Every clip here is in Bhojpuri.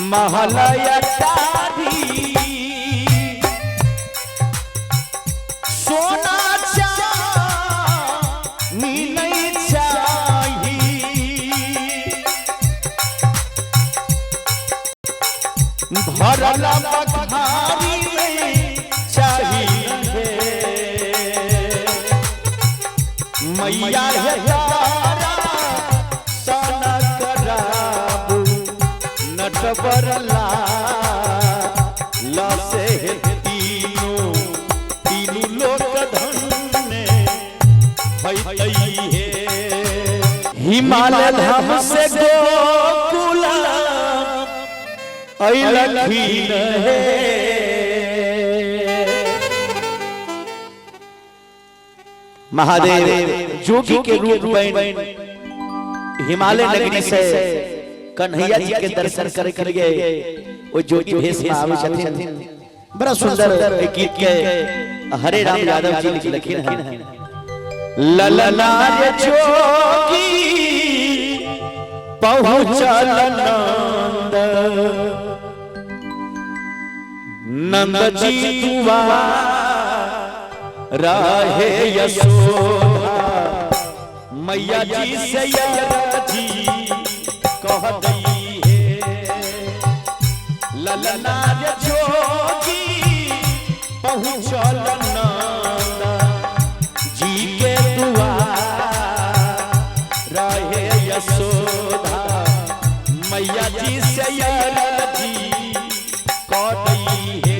महलया टाढ़ी सोना चांदी नहीं चाहिए भरला बखारी में चाहिए मैया है बरला लसे तीनों लोक धन्य भई है हिमालय धाम से गोकुल अइलखिन है। महादेव जोगी के रूप में हिमालय नगरी से कन्हैया जी के दर्शन करे के लिए वो जोगी भेष में आवे छथिन। बड़ा सुंदर एक गीत के हरे राम यादव जी लिखिन है। ललना रे जोगी पहुंचल नंद नंद जी दुआर रहे यशोदा मैया जी से जी कह गई है ललना रे जोगी पहुंचल नंद जी के दुआर रहे यशोदा मैया जी से जी कह गई है।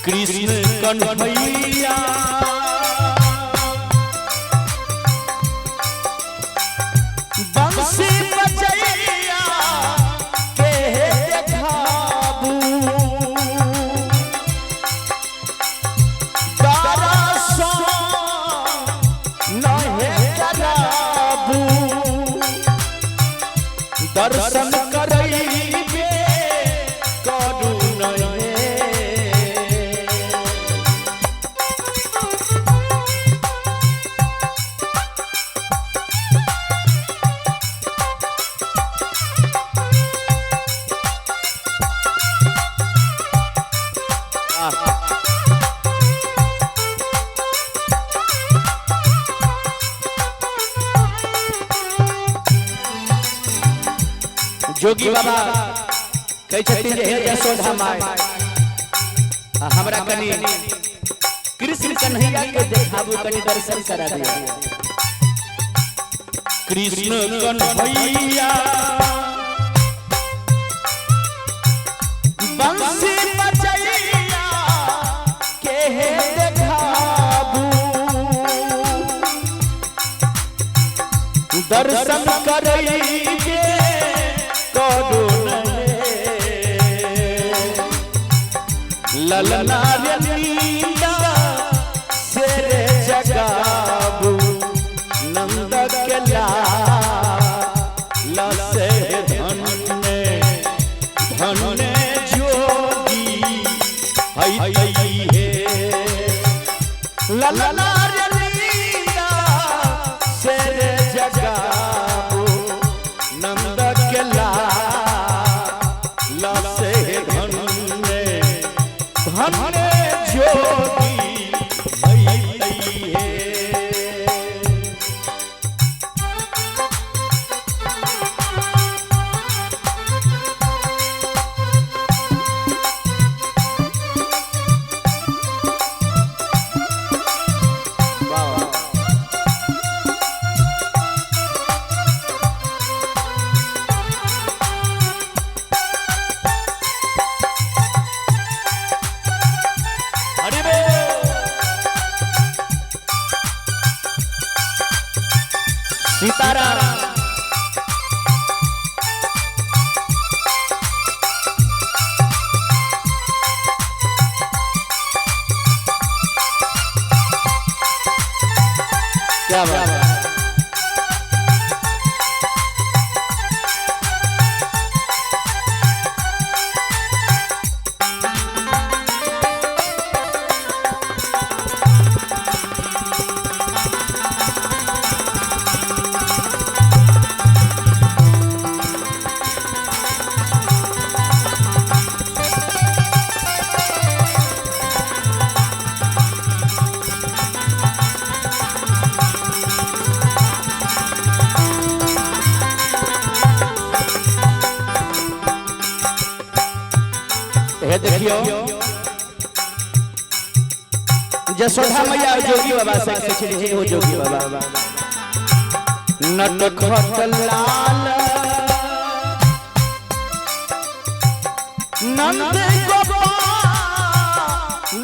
कृष्ण कन्हैया बंसी बजैया के देखाबू दरसो नहे कराबू दर्शन करैबे करू नहे जोगी बाबा कह छथिन जे हे यशोदा माय हमरा कनी कृष्ण कन्हैया के देखाबू कनी दर्शन करा दिया। कृष्ण कन्हैया बंसी बजैया के देखाबू दर्शन करैबे करू ललना रे नीला से रे जगाबू नंद के लाल से धन्य धन्य जोगी हई है ललना रे नीला से रे जगाबू नंद के लाल से धन्य धन्य जोगी हई है। सीताराम। क्या बात है। देखियो जसोधा मैया जोगी बाबा से कहे हो जोगी बाबा नटखट लाल नंद गोपाल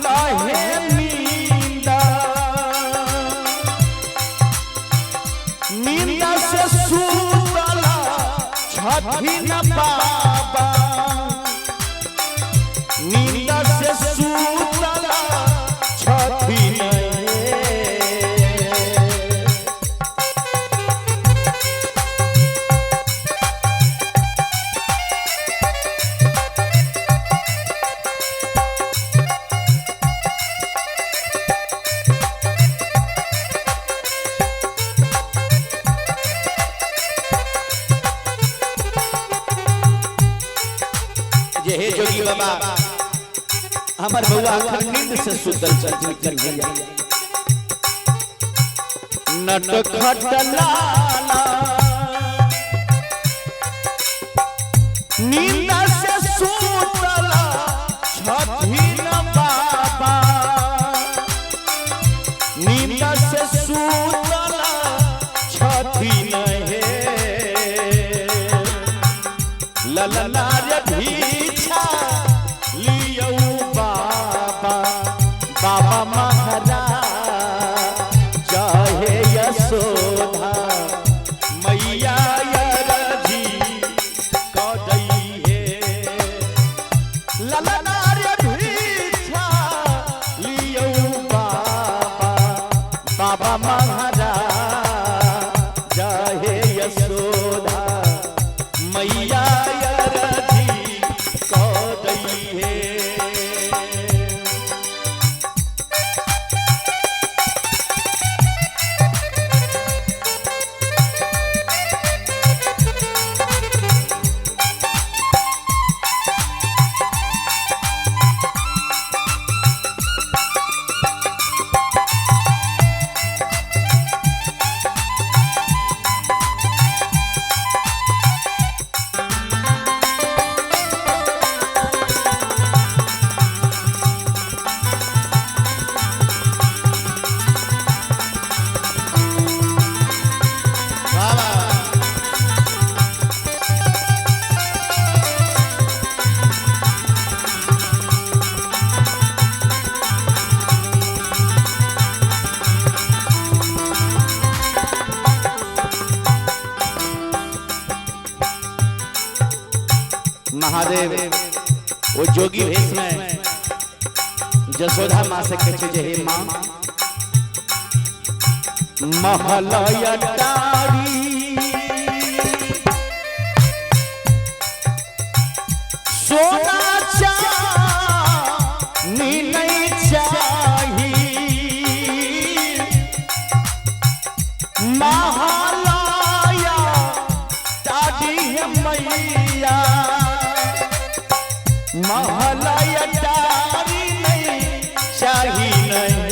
लहे नींदा नींदा से सूतला छठी न बाबा नींदा से सूतला छठी जे हे जोगी बाबा हमार बउआ नींद से सुतल निकल गया नटखट लाला नींद से सुतला छठी न बाबा नींद से सुतला छठी न हे ललना रे भीछा लियो बाबा बाबा महाराज चाहे यशोदा मैया यरजी कदई है ललना रे भीछा लियो बाबा बाबा महाराज चाहे यशोदा मैया यरजी कदई है। महादेव वो जोगी भेष में जसोधा माँ से कहे जे हे माँ महलया टारी सोना चांदी नहीं चाहिए महलया टारी मैया महलया टारी नहीं चाहिए नहीं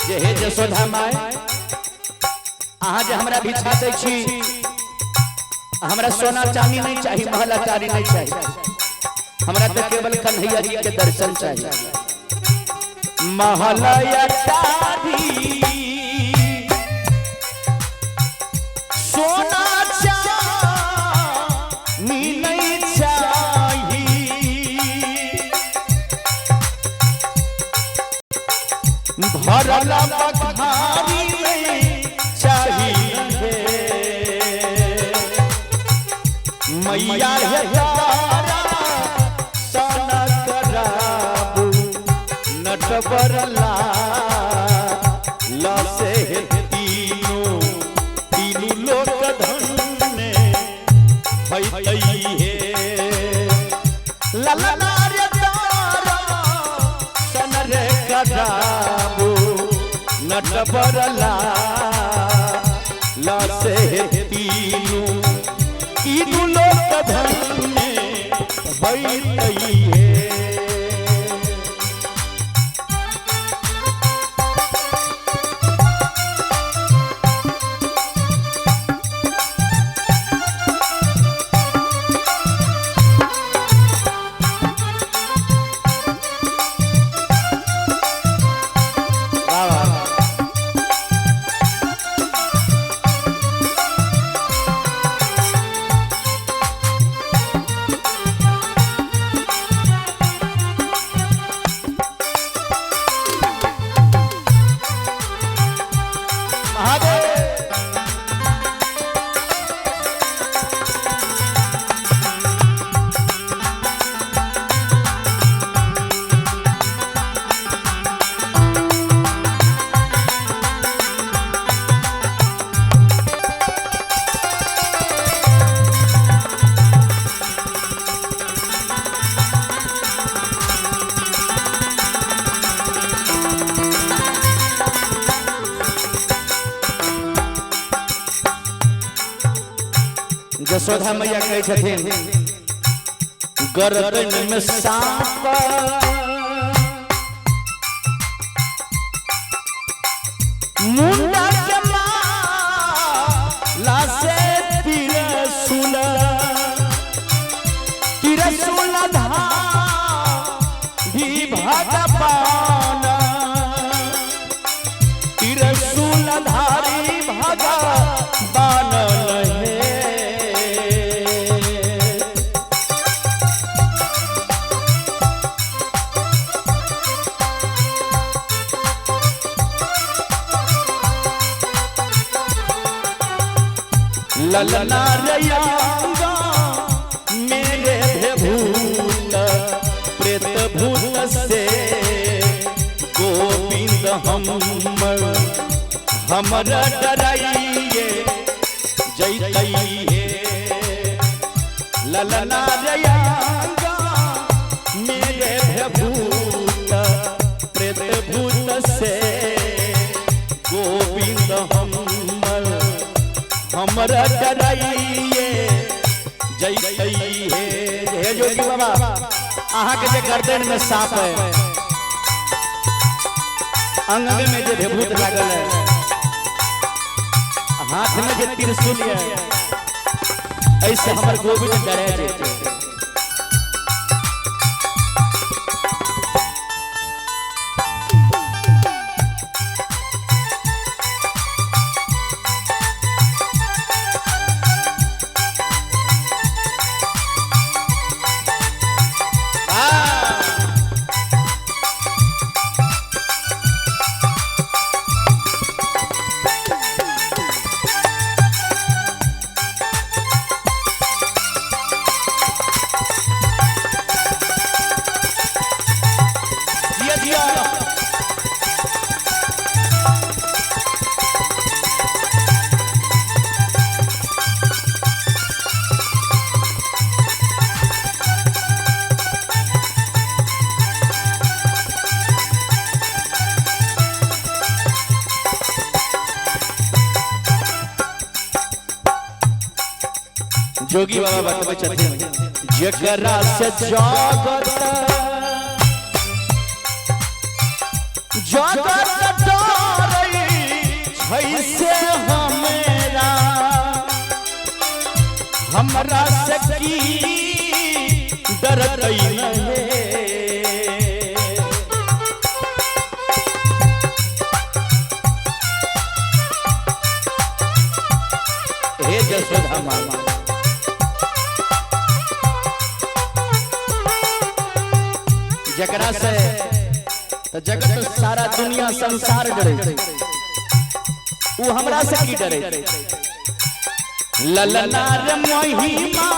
जे हे जसोधा माय अहाँ जे हमरा भिक्षा दै छी हमरा सोना चांदी नहीं चाहिए महला टारी नहीं चाहिए हमरा तो केवल कन्हैया जी के दर्शन चाहिए महलया टारी भरला बखारी में चाहिए मैया है तारा सना कराबू नटवरला लसे तीनों लोक धन्य भई है ललना रे तारा सन रे कराबू नटवरला लसे तीनों लोक धन्य भई है। यशोदा मैया कहे छथिन गर्दन में सांप मुंडा के माला से त्रिशूल धा भी भगवान त्रिशूल धारी भगवान ललना रयांगा मेरे भूत प्रेत भूत से गोविंद हमरा डराइए जैतइए ललना रयांगा मेरे भूत प्रेत भूत से गोविंद हमरा डराइए जैतइए। हे जोगी बाबा अहाँ के जे गर्दन में सांप है अंग में जे भूत लागल है हाथ में जे त्रिशूल है ऐसे हमर गोविंद डरे जेते जोगी बाबा बतबै छथिन जेकरा से जगत डरै छै से हमरा से की डरतै नहीं हे जसोदा मामा जकरा से तो जगत सारा दुनिया संसार डरे, वो हमरा से की डरे। ललना रे महिमा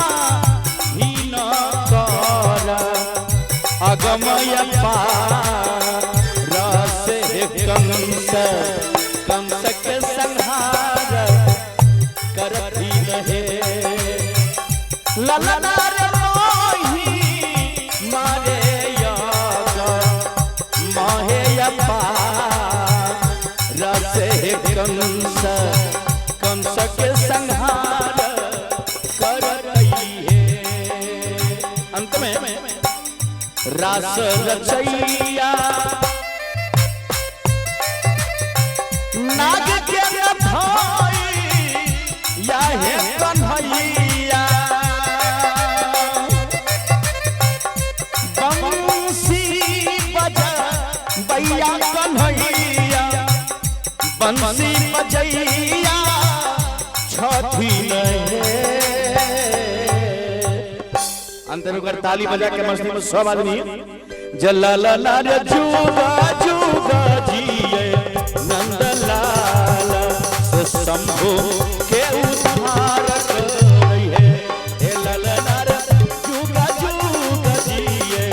ही न कर अगमय पार रस कंस कंस के संहार करती रहे। ललना रे महिमा रे योग महे पार रस कंस कंस के संहार कर रही है। अंत में रास रचैया नाग के भाई या है कन्हैया बंसी बजा बैया कन्हैया बंसी बजैया छठी अंतर कर ताली बजा के मस्ती में सब आदमी जलाला रे जुगा जुगा जिए नंदलाल से शंभु के उद्धार है। हे ललना रे जुगा जुगा जिए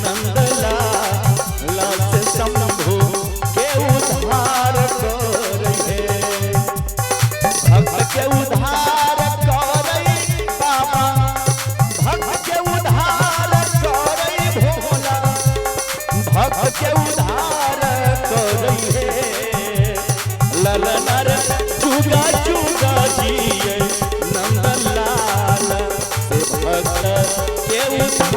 नंदलाल से शंभु के उद्धार है। भक्त के उद्धार करे बाबा भक्त के उद्धार करे भोला भक्त के उद्धार करे ललना रे जुगा जुगा जिए नंदलाल से भक्त के उद्धार